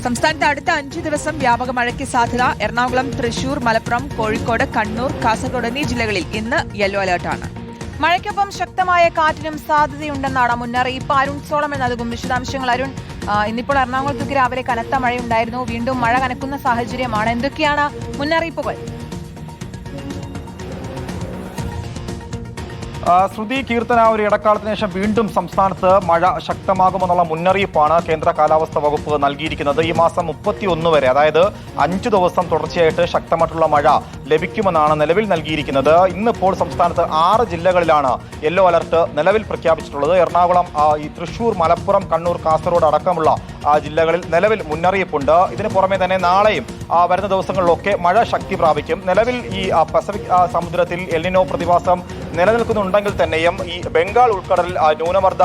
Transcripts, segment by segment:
സംസ്ഥാനത്ത് അടുത്ത 5 ദിവസം വ്യാപക മഴയ്ക്ക് സാധ്യത. എറണാകുളം, തൃശൂർ, മലപ്പുറം, കോഴിക്കോട്, കണ്ണൂർ, കാസർഗോഡ് എന്നീ ജില്ലകളിൽ ഇന്ന് യെല്ലോ അലർട്ടാണ്. മഴയ്ക്കൊപ്പം ശക്തമായ കാറ്റിനും സാധ്യതയുണ്ടെന്നാണ് മുന്നറിയിപ്പ്. അരുൺ സോളമൻ നൽകും വിശദാംശങ്ങൾ. അരുൺ, ഇന്നിപ്പോൾ എറണാകുളത്തേക്ക് രാവിലെ കനത്ത മഴയുണ്ടായിരുന്നു. വീണ്ടും മഴ കനക്കുന്ന സാഹചര്യമാണ്. എന്തൊക്കെയാണ് മുന്നറിയിപ്പുകൾ? ശ്രുതി, കീർത്തന, ഒരു ഇടക്കാലത്തിന് ശേഷം വീണ്ടും സംസ്ഥാനത്ത് മഴ ശക്തമാകുമെന്നുള്ള മുന്നറിയിപ്പാണ് കേന്ദ്ര കാലാവസ്ഥാ വകുപ്പ് നൽകിയിരിക്കുന്നത്. ഈ മാസം 31 വരെ, അതായത് 5 ദിവസം തുടർച്ചയായിട്ട് ശക്തമായിട്ടുള്ള മഴ ലഭിക്കുമെന്നാണ് നിലവിൽ നൽകിയിരിക്കുന്നത്. ഇന്നിപ്പോൾ സംസ്ഥാനത്ത് 6 ജില്ലകളിലാണ് യെല്ലോ അലർട്ട് നിലവിൽ പ്രഖ്യാപിച്ചിട്ടുള്ളത്. എറണാകുളം, തൃശൂർ, മലപ്പുറം, കണ്ണൂർ, കാസർഗോഡ് അടക്കമുള്ള ജില്ലകളിൽ നിലവിൽ മുന്നറിയിപ്പുണ്ട്. ഇതിന് പുറമെ തന്നെ നാളെയും വരുന്ന ദിവസങ്ങളിലൊക്കെ മഴ ശക്തി പ്രാപിക്കും. നിലവിൽ ഈ പസഫിക് സമുദ്രത്തിൽ എൽനിനോ പ്രതിഭാസം നിലനിൽക്കുന്നുണ്ടെങ്കിൽ തന്നെയും ഈ ബംഗാൾ ഉൾക്കടലിൽ ന്യൂനമർദ്ദ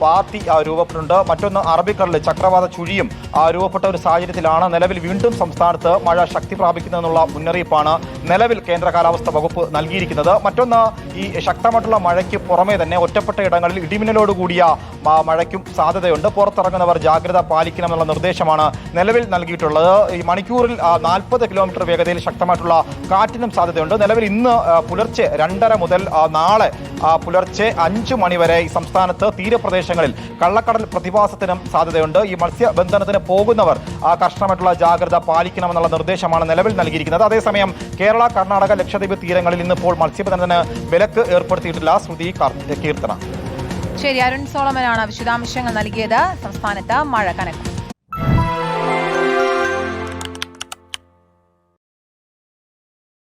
പാത്തി രൂപപ്പെട്ടിട്ടുണ്ട്. മറ്റൊന്ന് അറബിക്കടലിൽ ചക്രവാത ചുഴിയും രൂപപ്പെട്ട ഒരു സാഹചര്യത്തിലാണ് നിലവിൽ വീണ്ടും സംസ്ഥാനത്ത് മഴ ശക്തി പ്രാപിക്കുന്നതെന്നുള്ള മുന്നറിയിപ്പാണ് നിലവിൽ കേന്ദ്ര കാലാവസ്ഥാ വകുപ്പ് നൽകിയിരിക്കുന്നത്. മറ്റൊന്ന്, ഈ ശക്തമായിട്ടുള്ള മഴയ്ക്ക് പുറമെ തന്നെ ഒറ്റപ്പെട്ട ഇടങ്ങളിൽ ഇടിമിന്നലോടുകൂടിയ മഴയ്ക്കും സാധ്യതയുണ്ട്. പുറത്തിറങ്ങുന്നവർ ജാഗ്രത പാലിക്കണമെന്നുള്ള നിർദ്ദേശമാണ് നിലവിൽ നൽകിയിട്ടുള്ളത്. ഈ മണിക്കൂറിൽ 40 കിലോമീറ്റർ വേഗതയിൽ ശക്തമായിട്ടുള്ള കാറ്റിനും സാധ്യതയുണ്ട്. നിലവിൽ ഇന്ന് പുലർച്ചെ 2:30 മുതൽ നാളെ പുലർച്ചെ 5 മണി വരെ ഈ സംസ്ഥാനത്ത് തീരപ്രദേശങ്ങളിൽ കള്ളക്കടൽ പ്രതിഭാസത്തിനും സാധ്യതയുണ്ട്. ഈ മത്സ്യബന്ധനത്തിന് പോകുന്നവർ കർശനമായിട്ടുള്ള ജാഗ്രത പാലിക്കണമെന്നുള്ള നിർദ്ദേശമാണ് നിലവിൽ നൽകിയിരിക്കുന്നത്. അതേസമയം കേരള, കർണാടക, ലക്ഷദ്വീപ് തീരങ്ങളിൽ ഇന്നിപ്പോൾ മത്സ്യബന്ധനത്തിന് വിലക്ക് ഏർപ്പെടുത്തിയിട്ടില്ല. ശ്രുതി, കീർത്തന. ശരി, അരുൺ സോളമനാണ് വിശദാംശങ്ങൾ നൽകിയത്. സംസ്ഥാനത്ത് മഴ കനക്കും.